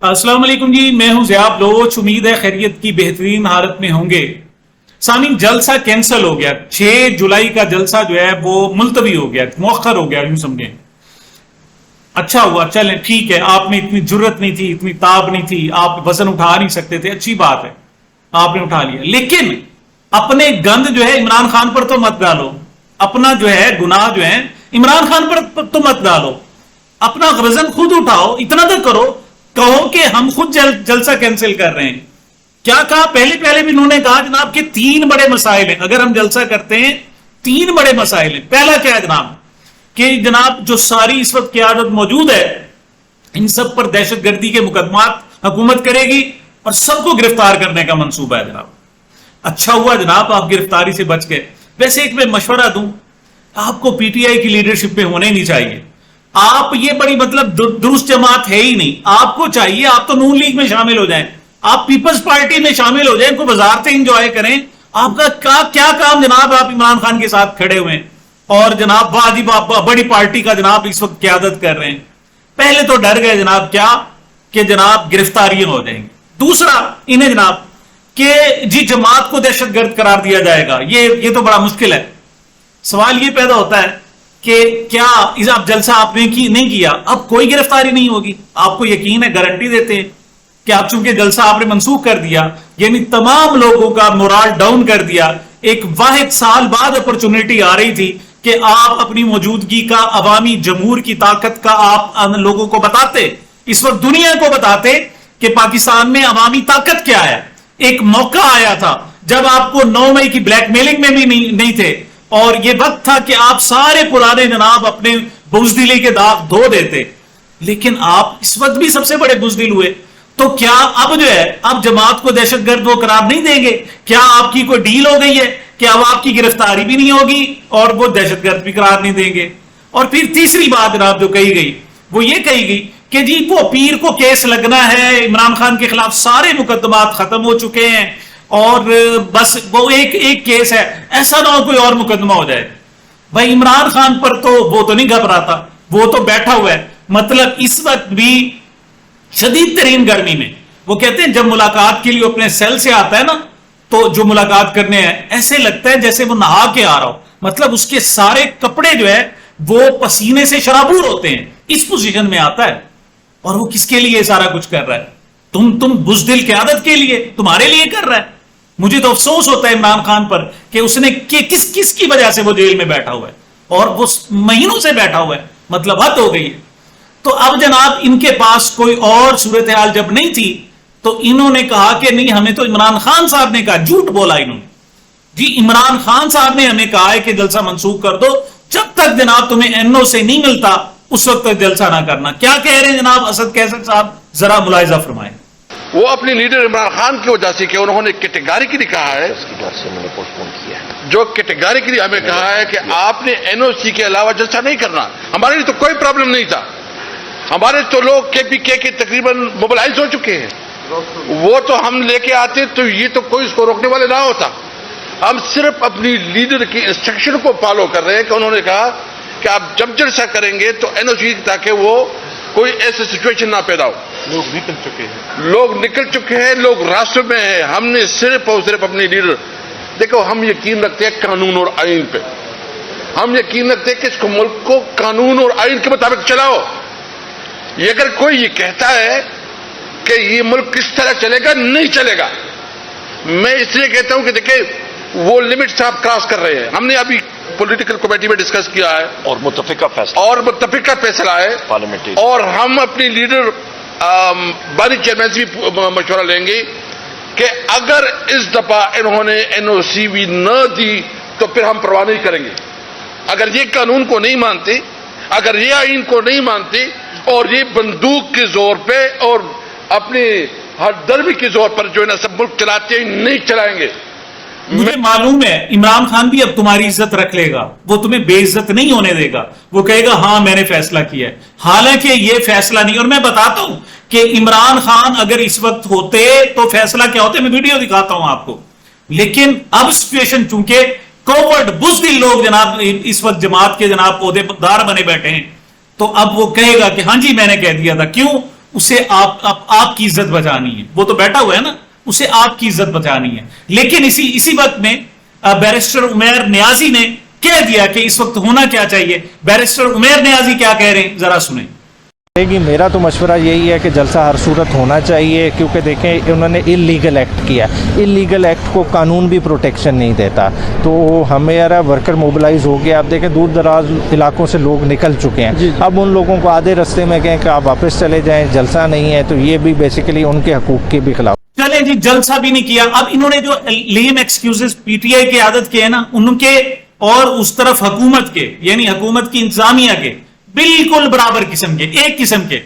السلام علیکم جی، میں ہوں ضیاء بلوچ. امید ہے خیریت کی بہترین حالت میں ہوں گے. سامعین، جلسہ کینسل ہو گیا. 6 جولائی کا جلسہ جو ہے وہ ملتوی ہو گیا، مؤخر ہو گیا، یوں سمجھیں. اچھا ہوا، چلیں ٹھیک ہے. آپ میں اتنی جرت نہیں تھی، اتنی تاب نہیں تھی، آپ وزن اٹھا نہیں سکتے تھے، اچھی بات ہے، آپ نے اٹھا لیا. لیکن اپنے گند جو ہے عمران خان پر تو مت ڈالو. اپنا جو ہے گناہ جو ہے عمران خان پر تو مت ڈالو. اپنا وزن خود اٹھاؤ. اتنا تو کرو، کہو کہ ہم خود جلسہ کینسل کر رہے ہیں. کیا کہا؟ پہلے بھی انہوں نے کہا جناب کہ 3 بڑے مسائل ہیں اگر ہم جلسہ کرتے ہیں. 3 بڑے مسائل ہیں. پہلا کیا ہے جناب کہ جناب جو ساری اس وقت قیادت موجود ہے ان سب پر دہشت گردی کے مقدمات حکومت کرے گی اور سب کو گرفتار کرنے کا منصوبہ ہے جناب. اچھا ہوا جناب آپ گرفتاری سے بچ گئے. ویسے ایک میں مشورہ دوں، آپ کو پی ٹی آئی کی لیڈرشپ میں ہونے نہیں چاہیے. آپ یہ بڑی مطلب درست جماعت ہے ہی نہیں. آپ کو چاہیے آپ تو نون لیگ میں شامل ہو جائیں، آپ پیپلز پارٹی میں شامل ہو جائیں، کو وزارتیں انجوائے کریں. آپ کا کیا کام جناب؟ آپ عمران خان کے ساتھ کھڑے ہوئے ہیں اور جناب واجب آپ بڑی پارٹی کا جناب اس وقت قیادت کر رہے ہیں. پہلے تو ڈر گئے جناب کیا کہ جناب گرفتاریاں ہو جائیں گی. دوسرا انہیں جناب کہ جی جماعت کو دہشت گرد قرار دیا جائے گا، یہ تو بڑا مشکل ہے. سوال یہ پیدا ہوتا ہے کہ کیا آپ جلسہ آپ نے نہیں کیا، اب کوئی گرفتاری نہیں ہوگی. آپ کو یقین ہے، گارنٹی دیتے ہیں کہ آپ چونکہ جلسہ آپ نے منسوخ کر دیا، یعنی تمام لوگوں کا مورال ڈاؤن کر دیا. ایک واحد سال بعد اپرچونٹی آ رہی تھی کہ آپ اپنی موجودگی کا عوامی جمہور کی طاقت کا آپ لوگوں کو بتاتے، اس وقت دنیا کو بتاتے کہ پاکستان میں عوامی طاقت کیا ہے. ایک موقع آیا تھا جب آپ کو 9 مئی کی بلیک میلنگ میں بھی نہیں تھے، اور یہ وقت تھا کہ آپ سارے پرانے جناب اپنے بزدلی کے داغ دھو دیتے. لیکن آپ اس وقت بھی سب سے بڑے بزدل ہوئے. تو کیا اب جو ہے اب جماعت کو دہشت گرد وہ قرار نہیں دیں گے؟ کیا آپ کی کوئی ڈیل ہو گئی ہے کہ اب آپ کی گرفتاری بھی نہیں ہوگی اور وہ دہشت گرد بھی قرار نہیں دیں گے؟ اور پھر تیسری بات جناب جو کہی گئی وہ یہ کہی گئی کہ جی وہ پیر کو کیس لگنا ہے، عمران خان کے خلاف سارے مقدمات ختم ہو چکے ہیں اور بس وہ ایک کیس ہے، ایسا نہ ہو کوئی اور مقدمہ ہو جائے. بھائی عمران خان پر تو وہ تو نہیں گھبراتا، وہ تو بیٹھا ہوا ہے. مطلب اس وقت بھی شدید ترین گرمی میں وہ کہتے ہیں جب ملاقات کے لیے اپنے سیل سے آتا ہے نا تو جو ملاقات کرنے ہیں ایسے لگتا ہے جیسے وہ نہا کے آ رہا ہو. مطلب اس کے سارے کپڑے جو ہے وہ پسینے سے شرابور ہوتے ہیں. اس پوزیشن میں آتا ہے اور وہ کس کے لیے سارا کچھ کر رہا ہے؟ تم بزدل قیادت کے لیے، تمہارے لیے کر رہا ہے. مجھے تو افسوس ہوتا ہے عمران خان پر کہ اس نے کس کی وجہ سے وہ جیل میں بیٹھا ہوا ہے اور وہ مہینوں سے بیٹھا ہوا ہے. مطلب حد ہو گئی ہے. تو اب جناب ان کے پاس کوئی اور صورتحال جب نہیں تھی تو انہوں نے کہا کہ نہیں، ہمیں تو عمران خان صاحب نے کہا. جھوٹ بولا انہوں نے. جی عمران خان صاحب نے ہمیں کہا ہے کہ جلسہ منسوخ کر دو، جب تک جناب تمہیں این او سے نہیں ملتا اس وقت تک جلسہ نہ کرنا. کیا کہہ رہے ہیں جناب اسد کیسر صاحب؟ ذرا ملاحظہ فرمائیں. وہ اپنے لیڈر عمران خان کی وجہ سے کہ انہوں نے کیٹیگریکلی کہا ہے، جو کیٹیگریکلی ہمیں کہا ہے کہ آپ نے این او سی کے علاوہ جلسہ نہیں کرنا. ہمارے لیے تو کوئی پرابلم نہیں تھا. ہمارے تو لوگ کے پی کے تقریباً موبلائز ہو چکے ہیں. وہ تو ہم لے کے آتے تو یہ تو کوئی اس کو روکنے والے نہ ہوتا. ہم صرف اپنی لیڈر کی انسٹرکشن کو فالو کر رہے ہیں کہ انہوں نے کہا کہ آپ جب جلسہ کریں گے تو این او سی تاکہ وہ کوئی ایسے سچویشن نہ پیدا ہو. لوگ نکل چکے ہیں، لوگ راستوں میں ہیں. ہم نے صرف اور صرف اپنی لیڈر، دیکھو ہم یقین رکھتے ہیں قانون اور آئین پہ. ہم یقین رکھتے ہیں کہ اس کو ملک کو قانون اور آئین کے مطابق چلاؤ. یہ اگر کوئی یہ کہتا ہے کہ یہ ملک کس طرح چلے گا، نہیں چلے گا. میں اس لیے کہتا ہوں کہ دیکھیں وہ لمٹس آپ کراس کر رہے ہیں. ہم نے ابھی پولیٹیکل کمیٹی میں ڈسکس کیا ہے اور متفقہ فیصلہ ہے پارلیمنٹری، اور ہم اپنی لیڈر بانی چیئرمین سے بھی مشورہ لیں گے کہ اگر اس دفعہ انہوں نے این او سی بھی نہ دی تو پھر ہم پرواہ نہیں کریں گے. اگر یہ قانون کو نہیں مانتے، اگر یہ آئین کو نہیں مانتے اور یہ بندوق کے زور پہ اور اپنے ہر درمی کے زور پر جو ہے نا سب ملک چلاتے ہیں، نہیں چلائیں گے. مجھے معلوم ہے عمران خان بھی اب تمہاری عزت رکھ لے گا، وہ تمہیں بے عزت نہیں ہونے دے گا. وہ کہے گا ہاں میں نے فیصلہ کیا ہے، حالانکہ یہ فیصلہ نہیں. اور میں بتاتا ہوں کہ عمران خان اگر اس وقت ہوتے تو فیصلہ کیا ہوتا ہے، میں ویڈیو دکھاتا ہوں آپ کو. لیکن اب سچویشن چونکہ کوورڈ بزدل لوگ جناب اس وقت جماعت کے جناب عہدے دار بنے بیٹھے ہیں تو اب وہ کہے گا کہ ہاں جی میں نے کہہ دیا تھا. کیوں؟ اسے آپ کی عزت بچانی ہے. وہ تو بیٹھا ہوا ہے نا, اسے آپ کی عزت بچانی ہے. لیکن اسی وقت میں بیرسٹر عمیر نیازی نے کہہ دیا کہ اس وقت ہونا کیا چاہیے. بیرسٹر عمیر نیازی کیا کہہ رہے ہیں, ذرا سنیں. میرا تو مشورہ یہی ہے کہ جلسہ ہر صورت ہونا چاہیے, کیونکہ دیکھیں انہوں نے اللیگل ایکٹ کیا. اللیگل ایکٹ کو قانون بھی پروٹیکشن نہیں دیتا. تو ہمارا ورکر موبلائز ہو گیا. آپ دیکھیں دور دراز علاقوں سے لوگ نکل چکے ہیں. اب ان لوگوں کو آدھے رستے میں کہیں کہ آپ واپس چلے جائیں, جلسہ نہیں ہے, تو یہ بھی بیسیکلی ان کے حقوق کے بھی خلاف. چلیں جی, جلسہ بھی نہیں کیا. اب انہوں نے جو لیم ایکسکیوزز پی ٹی آئی کی عادت کے ہیں نا, ان کے اور اس طرف حکومت کے, یعنی حکومت کی انتظامیہ کے بالکل برابر قسم کے, ایک قسم کے.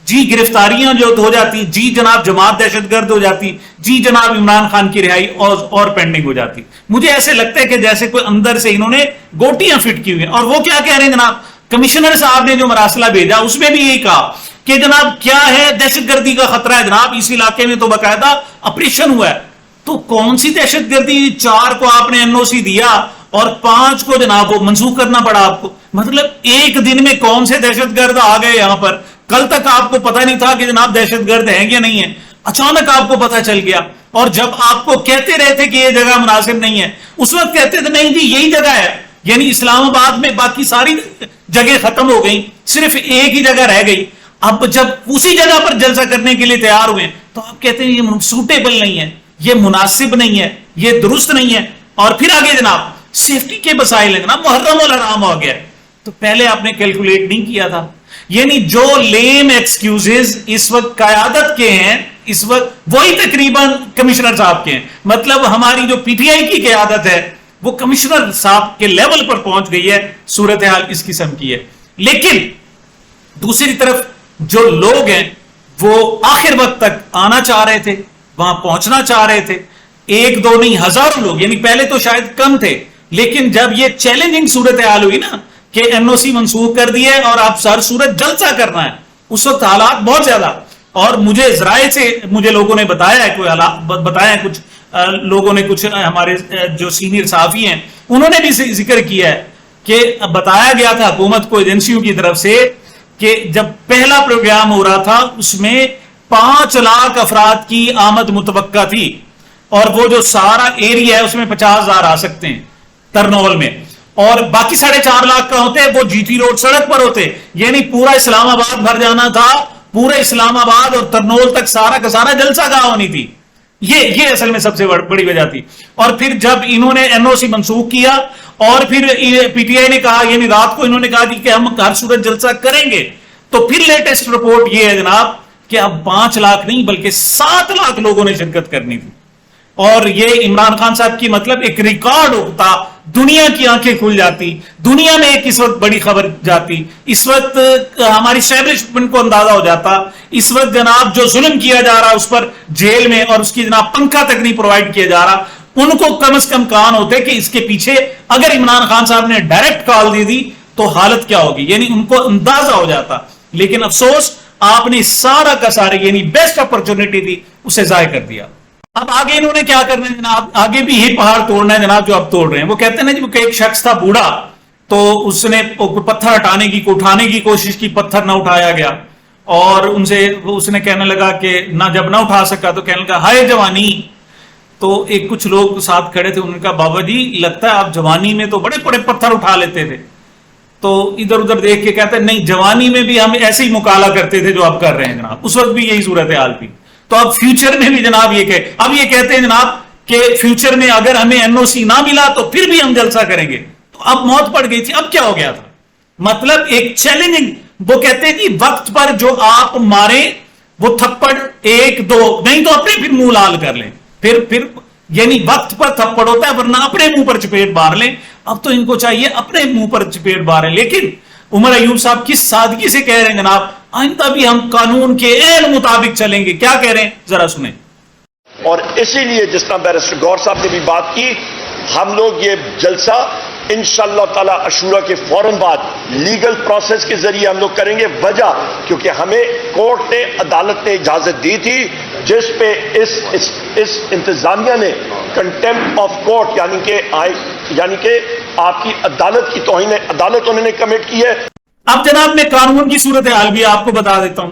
جی گرفتاریاں جو ہو جاتی, جی جناب جماعت دہشت گرد ہو جاتی, جی جناب عمران خان کی رہائی اور پینڈنگ ہو جاتی. مجھے ایسے لگتا ہے کہ جیسے کوئی اندر سے انہوں نے گوٹیاں فٹ کی ہوئی ہیں. اور وہ کیا کہہ رہے ہیں جناب, کمشنر صاحب نے جو مراسلہ بھیجا اس میں بھی یہی کہا کہ جناب کیا ہے, دہشت گردی کا خطرہ ہے جناب, اس علاقے میں تو باقاعدہ آپریشن ہوا ہے. تو کون سی دہشت گردی, 4 کو آپ نے این او سی دیا اور 5 کو جناب وہ منسوخ کرنا پڑا آپ کو. مطلب ایک دن میں کون سے دہشت گرد آ گئے یہاں پر. کل تک آپ کو پتہ نہیں تھا کہ جناب دہشت گرد ہیں یا نہیں ہے, اچانک آپ کو پتہ چل گیا. اور جب آپ کو کہتے رہے تھے کہ یہ جگہ مناسب نہیں ہے, اس وقت کہتے تھے نہیں جی یہی جگہ ہے. یعنی اسلام آباد میں باقی ساری جگہ ختم ہو گئی, صرف ایک ہی جگہ رہ گئی. اب جب اسی جگہ پر جلسہ کرنے کے لیے تیار ہوئے تو آپ کہتے ہیں یہ سوٹیبل نہیں ہے, یہ مناسب نہیں ہے, یہ درست نہیں ہے. اور پھر آگے جناب سیفٹی کے مسائل ہیں جناب, محرم الحرام ہو گیا. تو پہلے آپ نے کیلکولیٹ نہیں کیا تھا. یعنی جو لیم ایکسکیوزز اس وقت قیادت کے ہیں, اس وقت وہی تقریباً کمشنر صاحب کے ہیں. مطلب ہماری جو پی ٹی آئی کی قیادت ہے وہ کمشنر صاحب کے لیول پر پہنچ گئی ہے. صورتحال اس قسم کی ہے. لیکن دوسری طرف جو لوگ ہیں وہ آخر وقت تک آنا چاہ رہے تھے, وہاں پہنچنا چاہ رہے تھے. 1 2 نہیں, ہزاروں لوگ. یعنی پہلے تو شاید کم تھے, لیکن جب یہ چیلنجنگ صورتحال ہوئی نا کہ این او سی منسوخ کر دیے اور آپ ہر صورت جلسہ کرنا ہے, اس وقت حالات بہت زیادہ. اور مجھے ذرائع سے مجھے لوگوں نے بتایا ہے, کوئی حالات بتایا ہے, کچھ لوگوں نے, کچھ ہمارے جو سینئر صحافی ہیں انہوں نے بھی ذکر کیا ہے کہ بتایا گیا تھا حکومت کو ایجنسیوں کی طرف سے کہ جب پہلا پروگرام ہو رہا تھا اس میں 5 لاکھ افراد کی آمد متوقع تھی, اور وہ جو سارا ایریا ہے اس میں 50,000 آ سکتے ہیں ترنول میں, اور باقی 4.5 لاکھ کا ہوتے وہ جی ٹی روڈ سڑک پر ہوتے. یعنی پورا اسلام آباد بھر جانا تھا, پورے اسلام آباد اور ترنول تک سارا کا سارا جلسہ گاہ ہونی تھی. یہ اصل میں سب سے بڑی وجہ تھی. اور پھر جب انہوں نے این او سی منسوخ کیا اور پھر پی ٹی آئی نے کہا, یعنی رات کو انہوں نے کہا کہ ہم ہر صورت جلسہ کریں گے, تو پھر لیٹسٹ رپورٹ یہ ہے جناب کہ اب 5 لاکھ نہیں بلکہ 7 لاکھ لوگوں نے شرکت کرنی تھی. اور یہ عمران خان صاحب کی مطلب ایک ریکارڈ ہوتا, دنیا کی آنکھیں کھل جاتی, دنیا میں ایک اس وقت بڑی خبر جاتی, اس وقت ہماری اسٹیبلشمنٹ کو اندازہ ہو جاتا, اس وقت جناب جو ظلم کیا جا رہا اس پر جیل میں, اور اس کی جناب پنکھا تک نہیں پرووائڈ کیا جا رہا, ان کو کم از کم کان ہوتے کہ اس کے پیچھے اگر عمران خان صاحب نے ڈائریکٹ کال دے دی تو حالت کیا ہوگی. یعنی ان کو اندازہ ہو جاتا. لیکن افسوس آپ نے سارا کا سارا, یعنی بیسٹ اپرچونٹی تھی, اسے ضائع کر دیا. اب آگے انہوں نے کیا کرنا ہے جناب, آگے بھی یہ پہاڑ توڑنا ہے جناب جو اب توڑ رہے ہیں. وہ کہتے ہیں نا جی کہ ایک شخص تھا بوڑھا, تو اس نے پتھر اٹھانے کی کوشش کی, پتھر نہ اٹھایا گیا, اور اس نے کہنے لگا کہ جب نہ اٹھا سکا تو کہنے لگا ہائے جوانی. تو ایک کچھ لوگ ساتھ کھڑے تھے, انہوں نے کہا بابا جی لگتا ہے آپ جوانی میں تو بڑے بڑے پتھر اٹھا لیتے تھے. تو ادھر ادھر دیکھ کے کہتے ہیں نہیں, جوانی میں بھی ہم ایسے ہی مکالہ کرتے تھے جو آپ کر رہے ہیں جناب, اس وقت بھی یہی صورتحال تھی. تو اب فیوچر میں بھی جناب اب یہ کہتے ہیں جناب کہ فیوچر میں اگر ہمیں این او سی نہ ملا تو پھر بھی ہم جلسہ کریں گے. تو اب موت پڑ گئی تھی. اب کیا ہو گیا تھا, مطلب ایک چیلنجنگ. وہ کہتے ہیں کہ وقت پر جو آپ مارے وہ تھپڑ 1 2 نہیں تو اپنے پھر منہ لال کر لیں, پھر یعنی وقت پر تھپڑ ہوتا ہے, ورنہ اپنے منہ پر چپیٹ مار لیں. اب تو ان کو چاہیے اپنے منہ پر چپیٹ ماریں. لیکن عمر ایوب صاحب کس سادگی سے کہہ رہے ہیں جناب آئندہ بھی ہم قانون کے عین مطابق چلیں گے. کیا کہہ رہے ہیں ذرا سنیں. اور اسی لیے جس طرح بیرسٹر گور صاحب نے بھی بات کی, ہم لوگ یہ جلسہ انشاءاللہ تعالی عاشورہ کے فوراً بعد لیگل پروسیس کے ذریعے ہم لوگ کریں گے. وجہ کیونکہ ہمیں کورٹ نے, عدالت نے اجازت دی تھی, جس پہ اس انتظامیہ نے کنٹمپٹ آف کورٹ یعنی کہ آپ کی عدالت کی توہین عدالت انہوں نے کمٹ کی ہے. اب جناب میں قانون کی صورتحال بھی آپ کو بتا دیتا ہوں.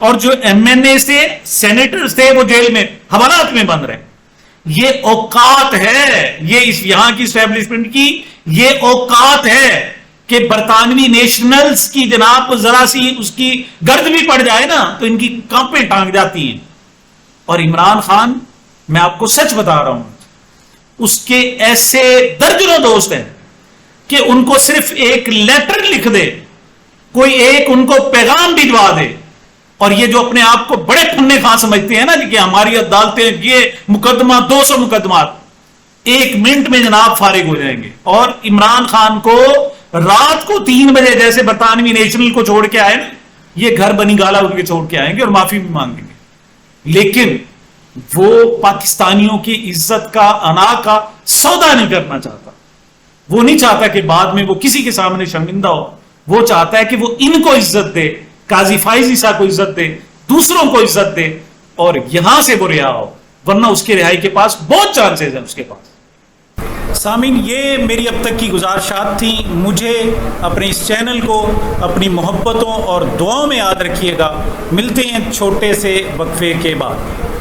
اور جو MNA سے سینیٹرز تھے وہ جیل میں حوالات میں بند رہے. یہ اوقات ہے, یہ یہاں کی اسٹیبلشمنٹ کی یہ اوقات ہے کہ برطانوی نیشنلز کی جناب کو ذرا سی اس کی گرد بھی پڑ جائے نا تو ان کی کانپیں ٹانگ جاتی ہیں. اور عمران خان, میں آپ کو سچ بتا رہا ہوں, اس کے ایسے درجنوں دوست ہیں کہ ان کو صرف ایک لیٹر لکھ دے, کوئی ایک ان کو پیغام بھجوا دے, اور یہ جو اپنے آپ کو بڑے پھنے خان سمجھتے ہیں نا کہ ہماری عدالتیں یہ مقدمہ 200 مقدمات, 1 منٹ میں جناب فارغ ہو جائیں گے. اور عمران خان کو رات کو 3 بجے جیسے برطانوی نیشنل کو چھوڑ کے آئے نا, یہ گھر بنی گالا ان کے چھوڑ کے آئیں گے اور معافی بھی مانگیں گے. لیکن وہ پاکستانیوں کی عزت کا, انا کا سودا نہیں کرنا چاہتا. وہ نہیں چاہتا کہ بعد میں وہ کسی کے سامنے شرمندہ ہو. وہ چاہتا ہے کہ وہ ان کو عزت دے, قاضی فائز عیسیٰ کو عزت دے, دوسروں کو عزت دے, اور یہاں سے وہ رہا ہو, ورنہ اس کے رہائی کے پاس بہت چانسز ہیں اس کے پاس. سامعین, یہ میری اب تک کی گزارشات تھیں. مجھے اپنے اس چینل کو اپنی محبتوں اور دعاؤں میں یاد رکھیے گا. ملتے ہیں چھوٹے سے وقفے کے بعد.